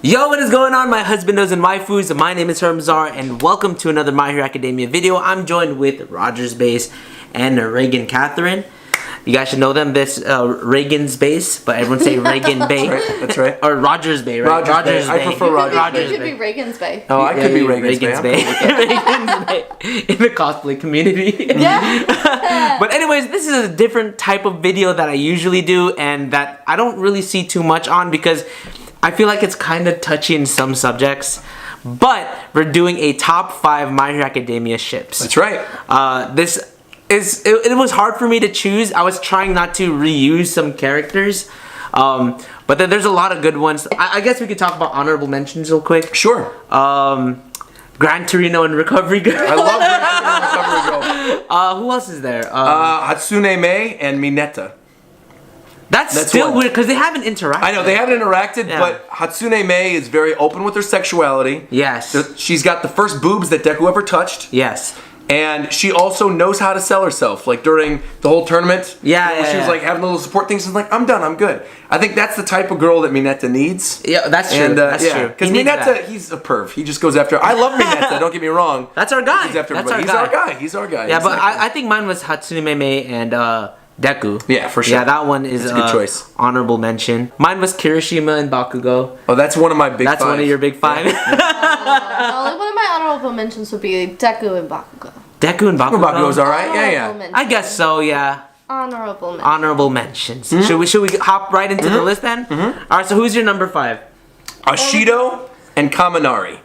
Yo, what is going on, my husbandos and waifus? My name is HERMSAUR, and welcome to another My Hero Academia video. I'm joined with RogersBase and Reagan Kathryn. You guys should know them. This Reagan's base, but everyone say Reagan Bay. That's right. Or Rogers Bay, right? Rogers Bay. I prefer Rogers Bay. You could be Reagan's Bay. Oh, I could be Reagan's Bay. Reagan's Bay. In the cosplay community. Yeah. But anyways, this is a different type of video that I usually do, and that I don't really see too much on because I feel like it's kind of touchy in some subjects. But we're doing a top 5 My Hero Academia ships. That's right. It was hard for me to choose. I was trying not to reuse some characters. But then there's a lot of good ones. I guess we could talk about honorable mentions real quick. Sure. Gran Torino and Recovery Girl. I love Gran Torino and Recovery Girl. Who else is there? Hatsune Miku and Mineta. That's still weird because they haven't interacted. I know, they haven't interacted, but Hatsune Miku is very open with her sexuality. Yes. She's got the first boobs that Deku ever touched. Yes. And she also knows how to sell herself. Like during the whole tournament, she was like having little support things. She's like, I'm done, I'm good. I think that's the type of girl that Mineta needs. Yeah, that's true. That's true. Because Mineta, he's a perv. He just goes after. I love Mineta. Don't get me wrong. That's our guy. He's after everybody. He's our guy. He's our guy. Yeah, exactly. but I think mine was Hatsune Miku and Deku. Yeah, for sure. Yeah, that one is a good choice. Honorable mention. Mine was Kirishima and Bakugou. Oh, that's one of my big 5. That's one of your big 5. One of my honorable mentions would be Deku and Bakugou. Deku and Bakugou. Bakugou's alright. Yeah. I guess so. Yeah. Honorable mentions. Mm-hmm. Should we hop right into the list then? Mm-hmm. All right. So who's your number 5? Ashido and Kaminari.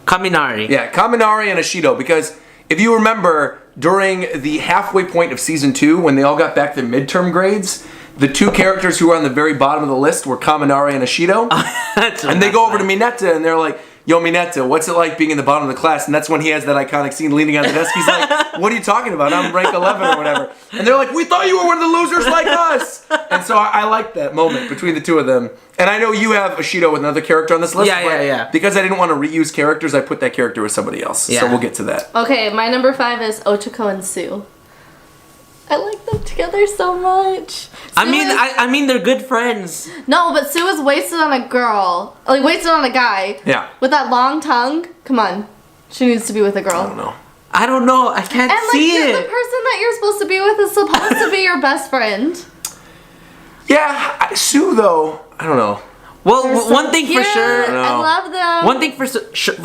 Kaminari. Yeah, Kaminari and Ashido, because if you remember during the halfway point of season 2 when they all got back their midterm grades, the 2 characters who were on the very bottom of the list were Kaminari and Ashido. And they go over to Mineta and they're like, yo, Mineta, what's it like being in the bottom of the class? And that's when he has that iconic scene leaning on the desk. He's like, what are you talking about? I'm rank 11 or whatever. And they're like, we thought you were one of the losers like us. And so I like that moment between the 2 of them. And I know you have Ashido with another character on this list. Yeah. Because I didn't want to reuse characters, I put that character with somebody else. Yeah. So we'll get to that. Okay, my number 5 is Ochaco and Tsuyu. I like them together so much. I mean, they're good friends. No, but Tsuyu is wasted on a girl. Like, wasted on a guy. Yeah. With that long tongue. Come on. She needs to be with a girl. I don't know. I can't and, see like, it. the person that you're supposed to be with is supposed to be your best friend. Yeah, Sue, though, I don't know. Well, one thing for sure. I love them. One thing for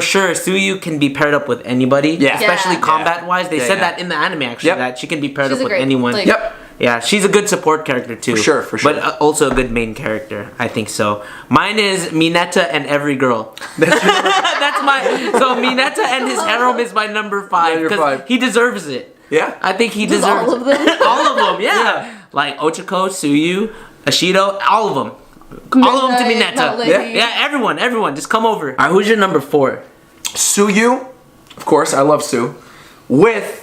sure, Tsuyu can be paired up with anybody. Yeah. Especially combat-wise. They said that in the anime, actually, that she can be paired up with anyone. Yeah, she's a good support character, too. For sure. But also a good main character. I think so. Mine is Mineta and Every Girl. That's my... So Mineta and his harem is my number 5. Because he deserves it. Yeah? I think he deserves all of them? All of them, yeah. Like Ochaco, Tsuyu, Ashido, all of them. All of them to Mineta. Yeah, everyone. Just come over. Alright, who's your number 4? Tsuyu, of course, I love Tsu, with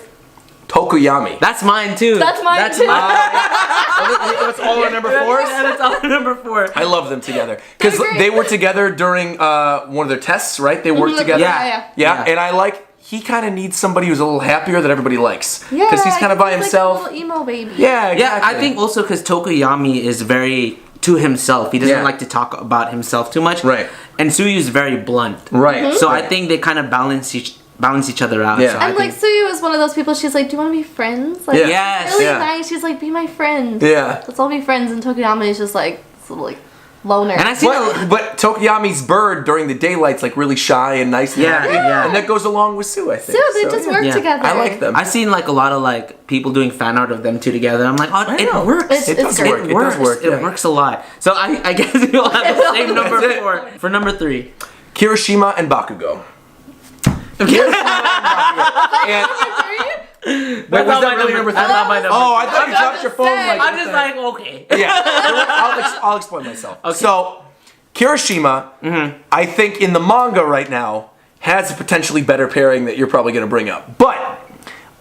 Tokoyami. That's mine too. That's mine too. That's all our number 4s? Yeah, that's all our number 4. I love them together. Because they were together during one of their tests, right? They worked together. Yeah, and I like... He kind of needs somebody who's a little happier that everybody likes. Yeah, because he's kind of by himself. Like a little emo baby. Yeah, exactly. Yeah, I think also because Tokoyami is very to himself. He doesn't like to talk about himself too much. Right. And Tsuyu is very blunt. Right. So I think they kind of balance each other out. Yeah. So and like Tsuyu is one of those people, she's like, do you want to be friends? Like, really nice. She's like, be my friend. Yeah. Let's all be friends. And Tokoyami is just like, little like loner. And I see but Tokoyami's bird during the daylight's like really shy and nice and happy. And that goes along with Tsu, I think. They just work together. I like them. I've seen like a lot of like people doing fan art of them 2 together. I'm like, oh, it works. It does work. It works a lot. So I guess you'll have the same number 4 for number 3. Kirishima and Bakugou. Wait, was that really number 3? Oh, I thought you dropped your phone. I'm just like, okay. Yeah, I'll explain myself. Okay. So, Kirishima, I think in the manga right now, has a potentially better pairing that you're probably going to bring up. But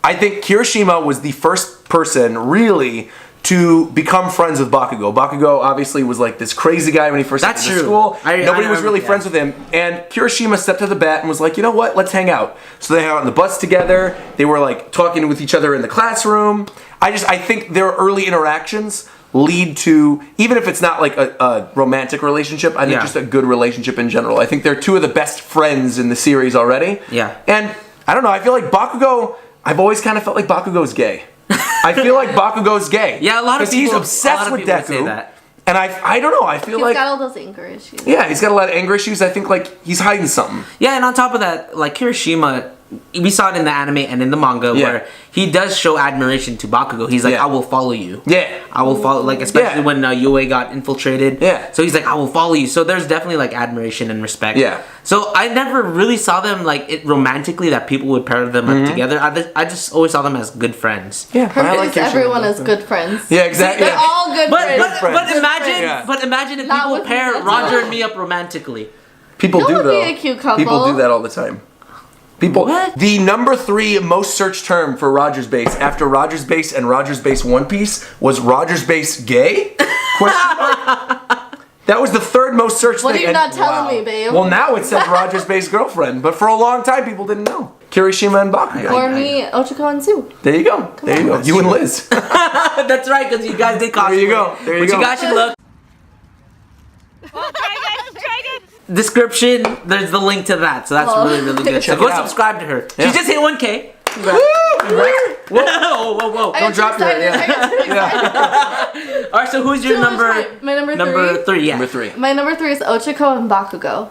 I think Kirishima was the first person, really, to become friends with Bakugou. Bakugou obviously was like this crazy guy when he first entered school. Nobody was really friends with him. And Kirishima stepped to the bat and was like, you know what, let's hang out. So they hung out on the bus together. They were like talking with each other in the classroom. I think their early interactions lead to, even if it's not like a romantic relationship, I think just a good relationship in general. I think they're two of the best friends in the series already. Yeah. And I don't know, I feel like Bakugou, I've always kind of felt like Bakugou's gay. I feel like Bakugou's gay. Yeah, a lot of people. He's obsessed with Deku. Say that. And I don't know, I feel He's like... got all those anger issues. Yeah, he's got a lot of anger issues. I think like he's hiding something. Yeah, and on top of that, like Kirishima, we saw it in the anime and in the manga where he does show admiration to Bakugou. He's like, I will follow you. Yeah. I will follow, like, especially when Yue got infiltrated. Yeah. So he's like, I will follow you. So there's definitely, like, admiration and respect. Yeah. So I never really saw them, like, romantically, that people would pair them up together. I just always saw them as good friends. Yeah, but I like everyone is good friends. Yeah, exactly. They're all good friends. But imagine if Not people with pair Mineta. Roger and me up romantically. People do, would though. be a cute couple. People do that all the time. People. What? The number 3 most searched term for RogersBase after RogersBase and RogersBase One Piece was RogersBase gay? Question mark? That was the 3rd most searched What thing. are you not telling me, babe? Well, now it says RogersBase girlfriend, but for a long time people didn't know. Kirishima and Bakugou. Or me, Ochaco and Tsu. There you go. There you go. You and Liz. That's right, because you guys did cosplay. There you go. There you Which go. you guys should look. Description, there's the link to that, so that's really, really good. So Check go it out. subscribe to her. Yeah. She just hit 1K. Whoa. Don't drop that. Yeah. Alright, so who's your number? My number 3. Number 3, yeah. Number 3. My number 3 is Ochaco and Bakugou.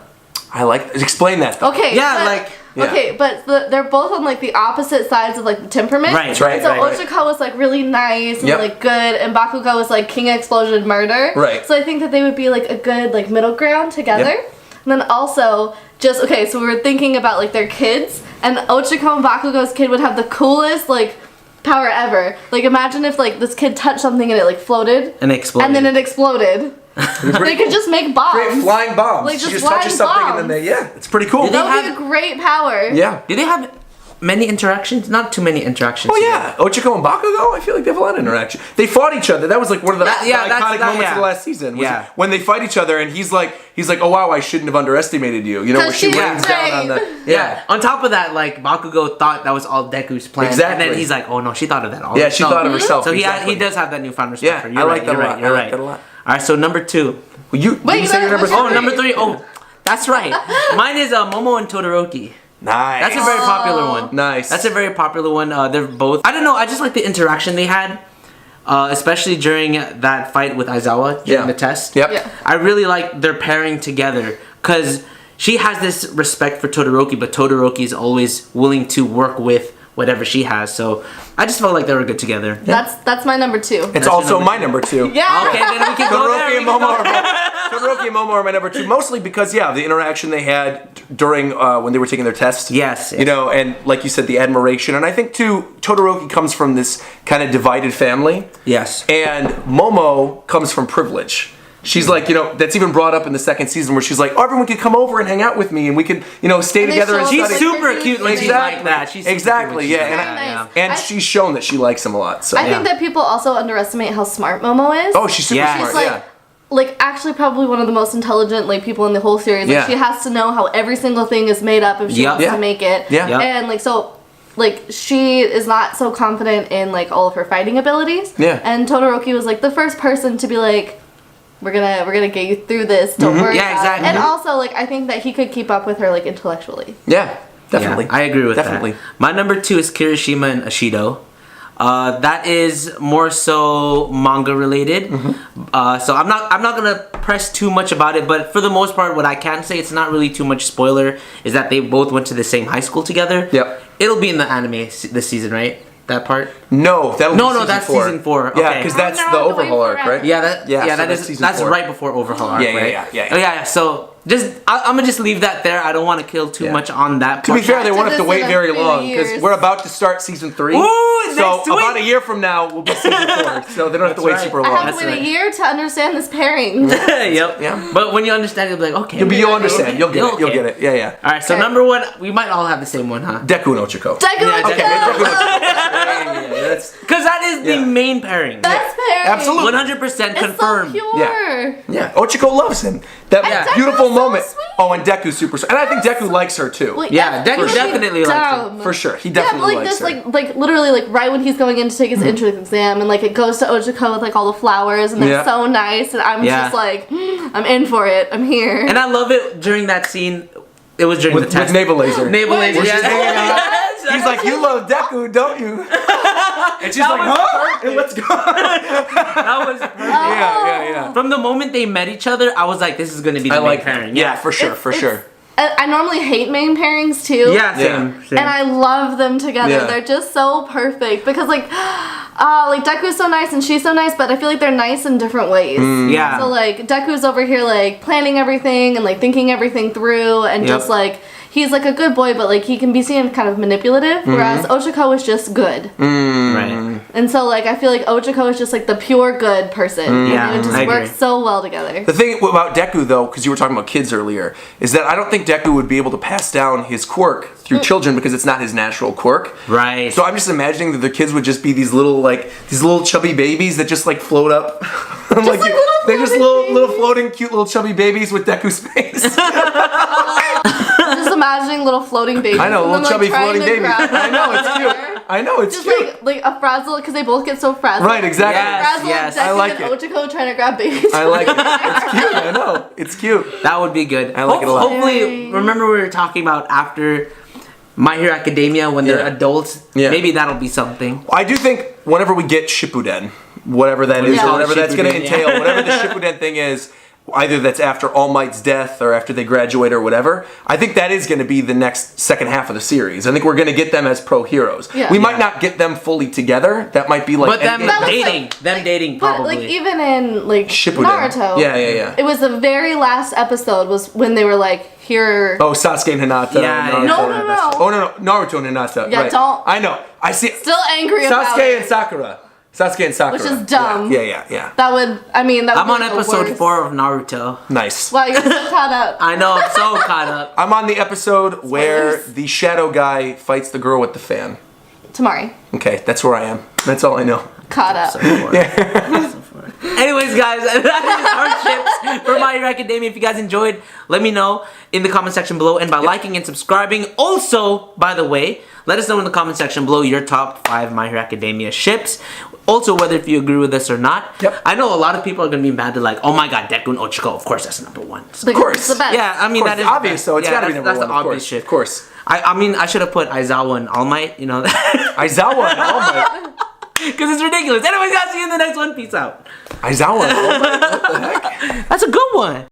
I like. Explain that. Though. Okay. Yeah, but, like. Yeah. Okay, but they're both on like the opposite sides of like the temperament. Right, That's right. And so right. Ochaco was like really nice and Yep. like good, and Bakugou was like king explosion murder. Right. So I think that they would be like a good like middle ground together. Yep. And then also just so we were thinking about like their kids, and Ochaco and Bakugou's kid would have the coolest like power ever. Like imagine if like this kid touched something and it like floated. And exploded. And then it exploded. They could just make bombs. Create flying bombs. Like, She just just touches flying something and then it's pretty cool. Did they That would be have- a great power. Yeah. Do they have many interactions? Not too many interactions. Oh yeah, Ochaco and Bakugou. I feel like they have a lot of interaction. They fought each other. That was like one of the iconic moments of the last season. Was when they fight each other, and he's like, oh wow, I shouldn't have underestimated you. You know, where she rains down on the Yeah. On top of that, like Bakugou thought that was all Deku's plan. Exactly. And then he's like, oh no, she thought of that all. Yeah, she thought of herself. So exactly. he does have that newfound respect Yeah, for you. I like that a lot. You're I right. like that a lot. All right, so number 2. Well, you say your number 3. Oh, number 3. Oh, that's right. Mine is Momo and Todoroki. Nice. That's a very popular one. Nice. That's a very popular one. They're both. I don't know. I just like the interaction they had, especially during that fight with Aizawa during the test. Yep. Yeah. I really like their pairing together because she has this respect for Todoroki, but Todoroki is always willing to work with whatever she has. So I just felt like they were good together. That's my number 2. It's also my number 2. Yeah. Okay, then we can go there. Todoroki and Momo are my number 2, mostly because the interaction they had during when they were taking their test. Yes. You know, and like you said, the admiration, and I think too, Todoroki comes from this kind of divided family. Yes. And Momo comes from privilege. She's like, that's even brought up in the 2nd season where she's like, oh, everyone could come over and hang out with me and we could, stay And they together and show study. She's super cute when she's like Exactly. that. She's super Exactly, cute when yeah. she's And, like that, nice. and I- she's shown that she likes him a lot. So. I think that people also underestimate how smart Momo is. Oh, she's super Yeah. smart, She's yeah. like actually probably one of the most intelligent like people in the whole series. Like Yeah. she has to know how every single thing is made up if she Yep. wants Yeah. to make it. Yeah. Yep. And like so like she is not so confident in like all of her fighting abilities. Yeah. And Todoroki was like the first person to be like, we're gonna get you through this. Don't worry. Yeah, about exactly. it. And also like I think that he could keep up with her like intellectually. Yeah, definitely. Yeah, I agree with Definitely. that. My number 2 is Kirishima and Ashido. That is more so manga related. So I'm not gonna press too much about it, but for the most part, what I can say, it's not really too much spoiler, is that they both went to the same high school together. Yep. It'll be in the anime this season, right? That part? No, that'll be season that's 4. season 4. Yeah, Okay. because that's Oh, no, the I have to wait overhaul arc, forever. right? Yeah, so that is season that's 4. right before overhaul arc, Yeah, yeah, right? yeah. Oh yeah. So I'm gonna just leave that there. I don't want to kill too much on that. To be part. fair, they won't have to this wait in a very few long because years. we're about to start season 3. Ooh, so next week. about a year from now will be season 4. So they don't have to wait right. super I long. have That's to wait right. a year to understand this pairing. Yep. Yeah. But when you understand, you'll be like, okay. You'll understand. You'll get it. Okay. You'll get it. Yeah, yeah. All right. So Okay. number 1, we might all have the same one, huh? Deku and Ochaco. Deku Yeah, and Deku. Ochaco! Yeah, that's Because that is the main pairing. Best pairing. Absolutely. 100% It's confirmed. so pure. Yeah, Ochaco loves him. That Deku's beautiful so moment. sweet. Oh, and Deku's super sweet. And I think Deku likes her too. Like, Yeah, Deku really definitely likes her. dumb. For sure. He Yeah, definitely but like likes this, her. like literally, like right when he's going in to take his entrance exam, and like it goes to Ochaco with like all the flowers, and they're Yeah. so nice, and I'm Yeah. just like, I'm in for it. I'm here. And I love it during that scene. It was during with the test. navel laser. Naval Wait, laser. she's Yeah. hanging out. He's like, you love Deku, don't you? And she's like, was huh? And what's going on? That was perfect. Yeah. From the moment they met each other, I was like, this is going to be the I main like pairing. Yeah, for sure, It's- for it's- sure. I normally hate main pairings too. Yeah, same. And I love them together. Yeah. They're just so perfect because like Deku's so nice and she's so nice, but I feel like they're nice in different ways. Yeah. So like Deku's over here like planning everything and like thinking everything through and Yep. just like he's like a good boy, but like he can be seen kind of manipulative, whereas Ochaco is just good. Right. And so like I feel like Ochaco is just like the pure good person. Yeah, and it just I agree. works so well together. The thing about Deku, though, because you were talking about kids earlier, is that I don't think Deku would be able to pass down his quirk through children because it's not his natural quirk. Right. So I'm just imagining that the kids would just be these little chubby babies that just like float up. like little they're just floating little floating cute little chubby babies with Deku's face. I'm just imagining little floating babies. I know, and little them, chubby trying floating to babies. grab I know, it's each cute. other. I know, it's Just cute. like a frazzle because they both get so frazzled. Right, exactly. Yes, Frazzled, yes. Deku I like and it. Ochaco trying to grab babies. I like it. It's cute. I know. It's cute. That would be good. I like it a lot. Hopefully, remember we were talking about after My Hero Academia when they're Yeah. adults. Yeah. Maybe that'll be something. I do think whenever we get Shippuden, whatever that is, Yeah. or whatever that's going to Shippuden, entail, yeah. whatever the Shippuden thing is, either that's after All Might's death or after they graduate or whatever, I think that is going to be the next second half of the series. I think we're going to get them as pro heroes. Yeah. We might not get them fully together. That might be like But them Endgame. That was dating. like- Them dating, But probably. like even in like Shippuden. Naruto, Yeah. it was the very last episode was when they were like here. Oh, Sasuke and Hinata. Yeah, Naruto yeah. No, and no, Hinata. no. Oh, no. Naruto and Hinata. Yeah, right. don't- I know. I see. Still angry about Sasuke it. and Sakura. Sasuke and Sakura. Which is dumb. Yeah. That would I mean that would I'm be on like the episode worst. 4 of Naruto. Nice. Wow, you're so caught up. I know, I'm so caught up. I'm on the episode where Spoilers. the shadow guy fights the girl with the fan. Tamari, Okay, that's where I am. That's all I know. caught up. Anyways, guys, that is our tips for My Hero Academia. If you guys enjoyed, let me know in the comment section below and by liking and subscribing. Also, by the way, let us know in the comment section below your top 5 My Hero Academia ships. Also, whether if you agree with this or not. Yep. I know a lot of people are going to be mad. They're like, oh my god, Deku and Ochaco, of course that's number 1. Like, course. it's the best. Yeah, I mean, Of course, that is obvious, though. It's yeah, gotta be number that's one, the of obvious course. shit. Of course. I mean, I should have put Aizawa and All Might, you know, Aizawa and All Might. because it's ridiculous. Anyways, guys, see you in the next one. Peace out. Aizawa and All Might? What the heck? That's a good one.